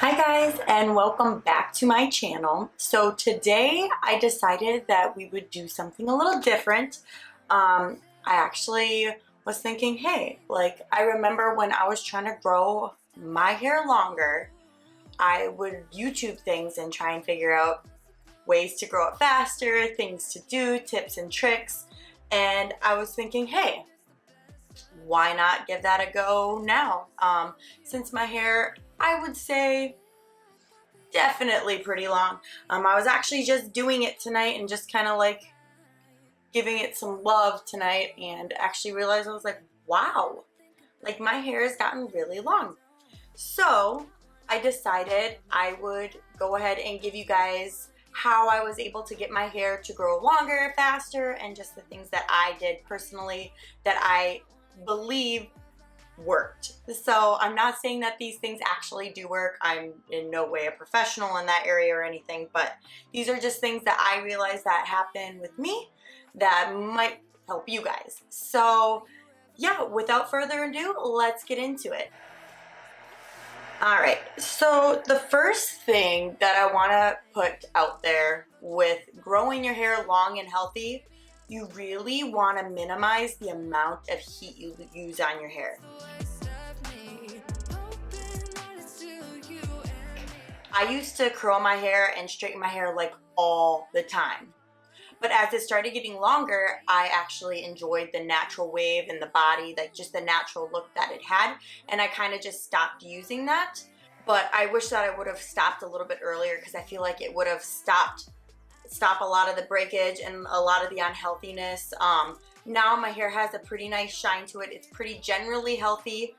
Hi guys, and welcome back to my channel. So today I decided that we would do something a little different. I actually was thinking, hey, I remember when I was trying to grow my hair longer, I would YouTube things and try and figure out ways to grow it faster, things to do, tips and tricks. And I was thinking, hey, why not give that a go now? Since my hair, I would say, definitely pretty long. I was actually just doing it tonight and just kind of like giving it some love tonight, and actually realized I was like, wow, like my hair has gotten really long. So I decided I would go ahead and give you guys how I was able to get my hair to grow longer, faster, and just the things that I did personally that I believe worked. So I'm not saying that these things actually do work. I'm in no way a professional in that area or anything, but these are just things that I realized that happen with me that might help you guys. So yeah, without further ado, let's get into it. All right, so the first thing that I want to put out there with growing your hair long and healthy, you really want to minimize the amount of heat you use on your hair. I used to curl my hair and straighten my hair like all the time. But as it started getting longer, I actually enjoyed the natural wave in the body, like just the natural look that it had. And I kind of just stopped using that. But I wish that I would have stopped a little bit earlier, because I feel like it would have stop a lot of the breakage and a lot of the unhealthiness. Now my hair has a pretty nice shine to it. It's pretty generally healthy.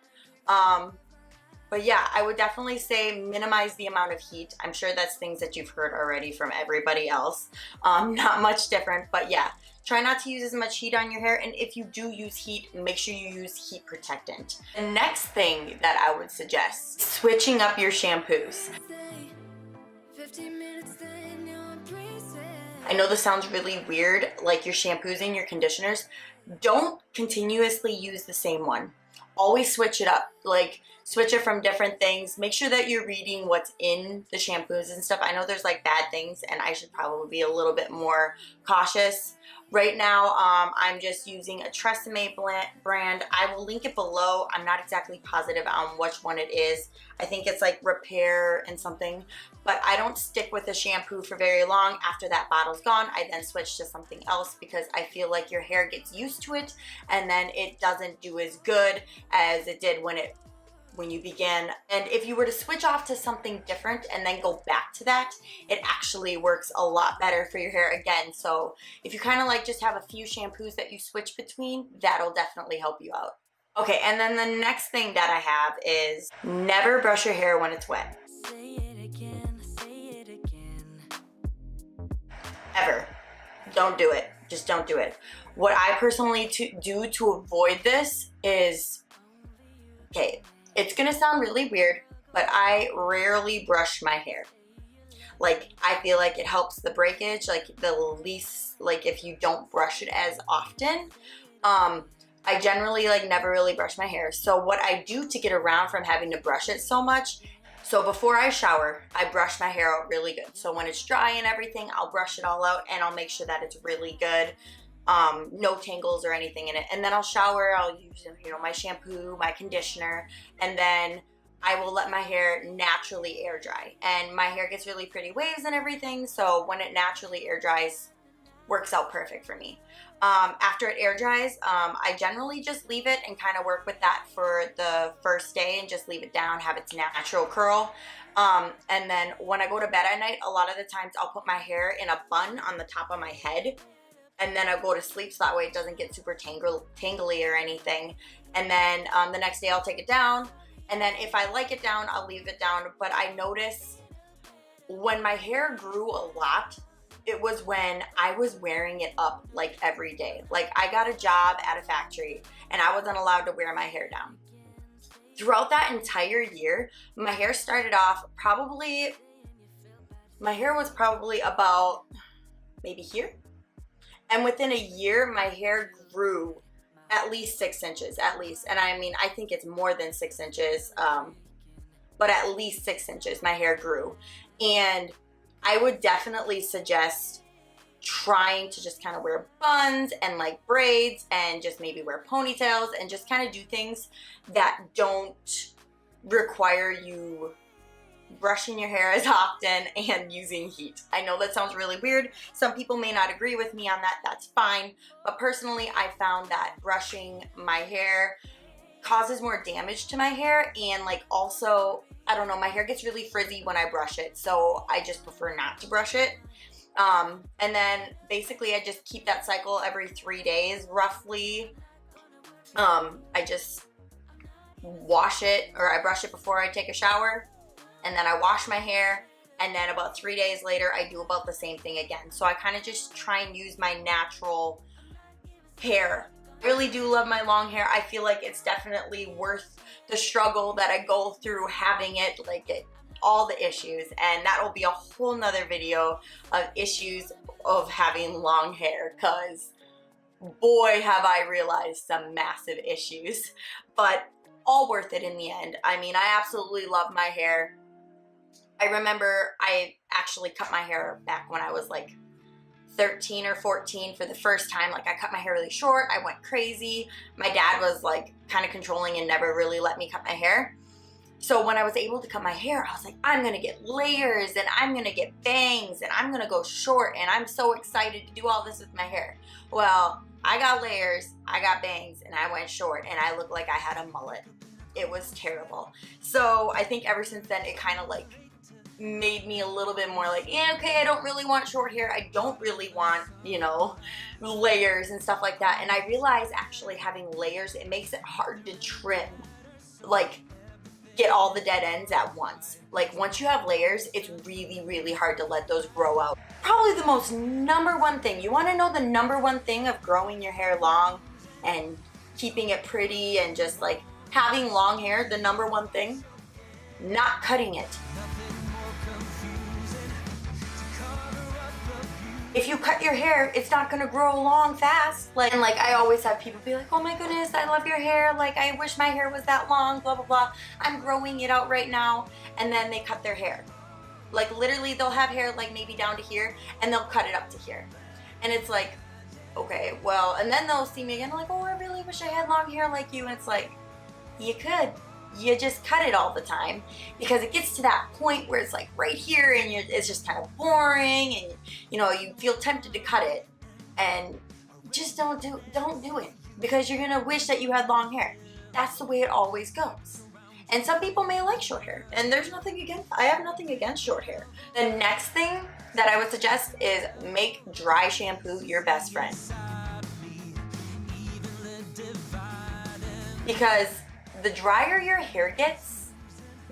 But yeah, I would definitely say minimize the amount of heat. I'm sure that's things that you've heard already from everybody else. Not much different, but yeah, try not to use as much heat on your hair. And if you do use heat, make sure you use heat protectant. The next thing that I would suggest, switching up your shampoos. I know this sounds really weird, like your shampoos and your conditioners. Don't continuously use the same one. Always switch it up, like switch it from different things. Make sure that you're reading what's in the shampoos and stuff. I know there's like bad things, and I should probably be a little bit more cautious. Right now, I'm just using a Tresemme brand. I will link it below. I'm not exactly positive on which one it is. I think it's like Repair and something, but I don't stick with the shampoo for very long. After that bottle's gone, I then switch to something else, because I feel like your hair gets used to it and then it doesn't do as good as it did when you began. And if you were to switch off to something different and then go back to that, it actually works a lot better for your hair again. So if you kind of like just have a few shampoos that you switch between, that'll definitely help you out. Okay, and then the next thing that I have is never brush your hair when it's wet. Ever. Don't do it. Just don't do it. What I personally do to avoid this is, okay, it's gonna sound really weird, but I rarely brush my hair. Like, I feel like it helps the breakage, like the least, like if you don't brush it as often. I generally like never really brush my hair. So what I do to get around from having to brush it so much, so before I shower, I brush my hair out really good. So when it's dry and everything, I'll brush it all out and I'll make sure that it's really good. No tangles or anything in it. And then I'll shower, I'll use, my shampoo, my conditioner, and then I will let my hair naturally air dry. And my hair gets really pretty waves and everything, so when it naturally air dries, works out perfect for me. After it air dries, I generally just leave it and kind of work with that for the first day and just leave it down, have its natural curl. And then when I go to bed at night, a lot of the times I'll put my hair in a bun on the top of my head, and then I go to sleep so that way it doesn't get super tangly or anything. And then the next day I'll take it down, and then if I like it down, I'll leave it down. But I notice when my hair grew a lot, it was when I was wearing it up like every day. Like, I got a job at a factory and I wasn't allowed to wear my hair down. Throughout that entire year, my hair started off my hair was probably about maybe here. And within a year, my hair grew at least 6 inches, at least. And I mean, I think it's more than 6 inches. but at least 6 inches my hair grew. And I would definitely suggest trying to just kind of wear buns and like braids and just maybe wear ponytails and just kind of do things that don't require you brushing your hair as often and using heat. I know that sounds really weird. Some people may not agree with me on that. That's fine. But personally, I found that brushing my hair causes more damage to my hair, and like also, I don't know, my hair gets really frizzy when I brush it, so I just prefer not to brush it. And then basically I just keep that cycle every 3 days roughly. I just wash it, or I brush it before I take a shower, and then I wash my hair, and then about 3 days later I do about the same thing again. So I kind of just try and use my natural hair. I really do love my long hair. I feel like it's definitely worth the struggle that I go through having it, all the issues, and that will be a whole nother video of issues of having long hair, because boy have I realized some massive issues, but all worth it in the end. I mean, I absolutely love my hair. I remember I actually cut my hair back when I was like 13 or 14 for the first time. Like, I cut my hair really short. I went crazy. My dad was like kind of controlling and never really let me cut my hair. So when I was able to cut my hair, I was like, I'm gonna get layers and I'm gonna get bangs and I'm gonna go short, and I'm so excited to do all this with my hair. Well, I got layers, I got bangs, and I went short, and I looked like I had a mullet. It was terrible. So I think ever since then, it kind of like made me a little bit more like, yeah, okay, I don't really want short hair. I don't really want, you know, layers and stuff like that. And I realized actually having layers, it makes it hard to trim, like get all the dead ends at once. Like, once you have layers, it's really, really hard to let those grow out. Probably the most number one thing, you want to know the number one thing of growing your hair long and keeping it pretty and just like having long hair, the number one thing, not cutting it. If you cut your hair, it's not gonna grow long fast. And I always have people be like, oh my goodness, I love your hair. Like, I wish my hair was that long, blah, blah, blah. I'm growing it out right now. And then they cut their hair. Like, literally, they'll have hair like maybe down to here, and they'll cut it up to here. And it's like, okay, well, and then they'll see me again like, oh, I really wish I had long hair like you. And it's like, you could. You just cut it all the time, because it gets to that point where it's like right here, and it's just kind of boring, and you know, you feel tempted to cut it, and just don't do it, because you're gonna wish that you had long hair. That's the way it always goes. And some people may like short hair, and there's nothing against, I have nothing against short hair. The next thing that I would suggest is make dry shampoo your best friend, because the drier your hair gets,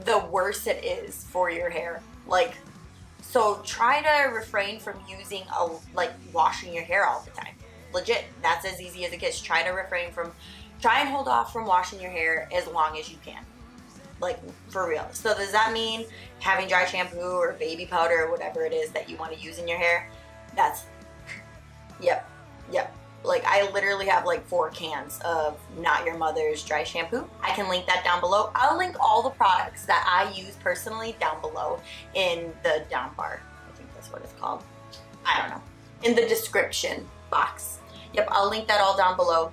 the worse it is for your hair. Like, so try to refrain from using washing your hair all the time. Legit, that's as easy as it gets. Try and hold off from washing your hair as long as you can. Like, for real. So does that mean having dry shampoo or baby powder or whatever it is that you want to use in your hair? Yep. Like, I literally have like 4 cans of Not Your Mother's dry shampoo. I can link that down below. I'll link all the products that I use personally down below in the down bar. I think that's what it's called. I don't know. In the description box. Yep, I'll link that all down below.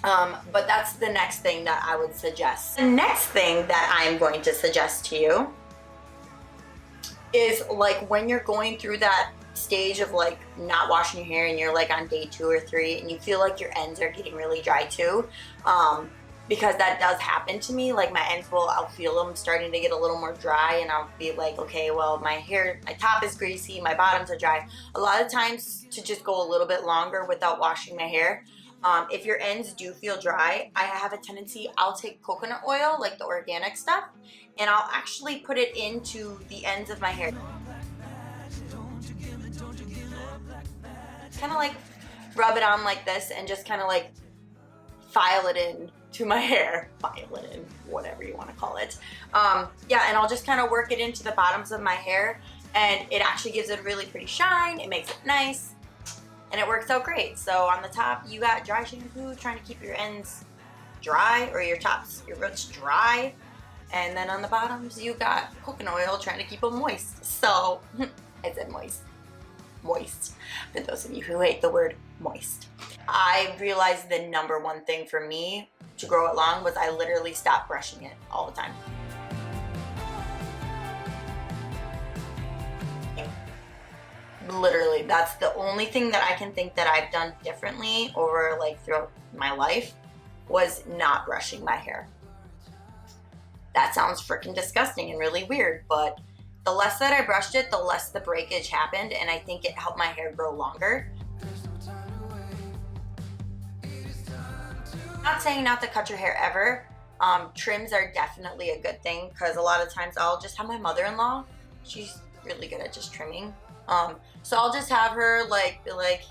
But that's the next thing that I would suggest. The next thing that I'm going to suggest to you is, like, when you're going through that stage of like not washing your hair and you're like on day 2 or 3 and you feel like your ends are getting really dry too, because that does happen to me. Like, my ends I'll feel them starting to get a little more dry, and I'll be like, okay, well, my top is greasy, my bottoms are dry. A lot of times, to just go a little bit longer without washing my hair, if your ends do feel dry, I have a tendency, I'll take coconut oil, like the organic stuff, and I'll actually put it into the ends of my hair. Kind of like rub it on like this and just kind of like file it in to my hair. File it in, whatever you want to call it. Yeah, and I'll just kind of work it into the bottoms of my hair, and it actually gives it a really pretty shine. It makes it nice, and it works out great. So on the top, you got dry shampoo, trying to keep your ends dry, or your roots dry. And then on the bottoms, you got coconut oil trying to keep them moist. So, I said moist. Moist. For those of you who hate the word moist. I realized the number one thing for me to grow it long was I literally stopped brushing it all the time. Literally, that's the only thing that I can think that I've done differently over like throughout my life was not brushing my hair. That sounds freaking disgusting and really weird, but the less that I brushed it, the less the breakage happened, and I think it helped my hair grow longer. Not saying not to cut your hair ever. Trims are definitely a good thing because a lot of times I'll just have my mother-in-law. She's really good at just trimming. So I'll just have her like be like,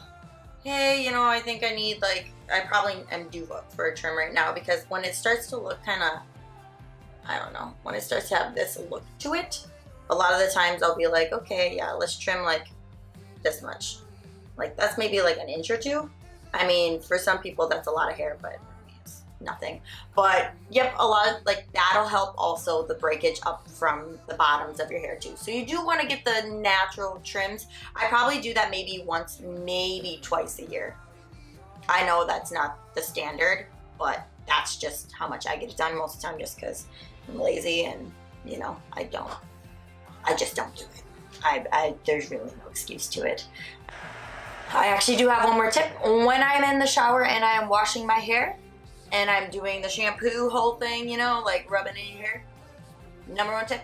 hey, you know, I think I need like, I probably am due for a trim right now because when it starts to look kind of, I don't know, when it starts to have this look to it, a lot of the times I'll be like, okay, yeah, let's trim like this much. Like that's maybe like an inch or two. I mean, for some people that's a lot of hair, but it's nothing. But yep, a lot of like that'll help also the breakage up from the bottoms of your hair too. So you do want to get the natural trims. I probably do that maybe once, maybe twice a year. I know that's not the standard, but that's just how much I get it done most of the time just because I'm lazy and, you know, I just don't do it. There's really no excuse to it. I actually do have one more tip. When I'm in the shower and I am washing my hair and I'm doing the shampoo whole thing, you know, like rubbing in your hair, number one tip,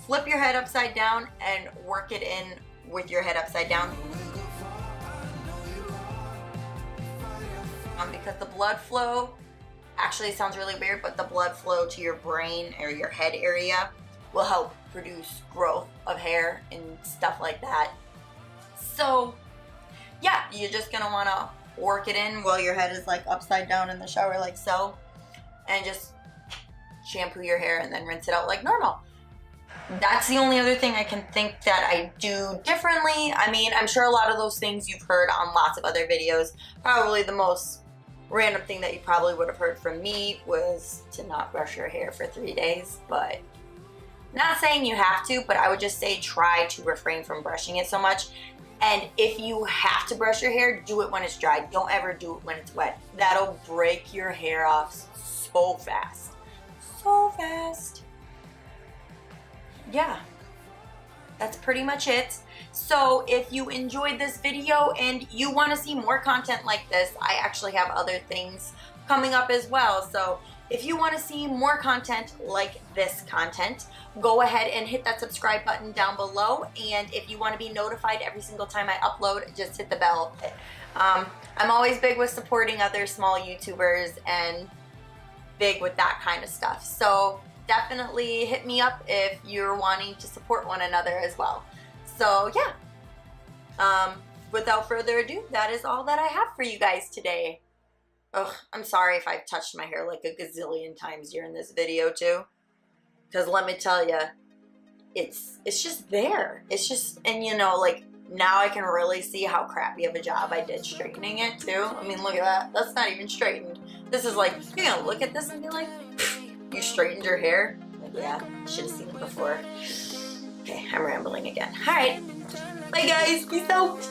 flip your head upside down and work it in with your head upside down. Because the blood flow, actually it sounds really weird, but the blood flow to your brain or your head area will help produce growth of hair and stuff like that. So yeah, you're just gonna wanna work it in while your head is like upside down in the shower like so, and just shampoo your hair and then rinse it out like normal. That's the only other thing I can think that I do differently. I mean, I'm sure a lot of those things you've heard on lots of other videos. Probably the most random thing that you probably would have heard from me was to not brush your hair for 3 days, but not saying you have to, but I would just say try to refrain from brushing it so much. And if you have to brush your hair, do it when it's dry. Don't ever do it when it's wet. That'll break your hair off so fast. So fast. Yeah, that's pretty much it. So if you enjoyed this video and you want to see more content like this, I actually have other things coming up as well. So if you want to see more content like this content, go ahead and hit that subscribe button down below. And if you want to be notified every single time I upload, just hit the bell. I'm always big with supporting other small YouTubers and big with that kind of stuff. So definitely hit me up if you're wanting to support one another as well. So yeah, without further ado, that is all that I have for you guys today. Ugh, I'm sorry if I've touched my hair like a gazillion times during this video too. Because let me tell you, it's just there. It's just, and you know, like now I can really see how crappy of a job I did straightening it too. I mean, look at that. That's not even straightened. This is like, you're gonna look at this and be like, you straightened your hair? Like, yeah, should have seen it before. Okay, I'm rambling again. All right. Bye guys, peace out.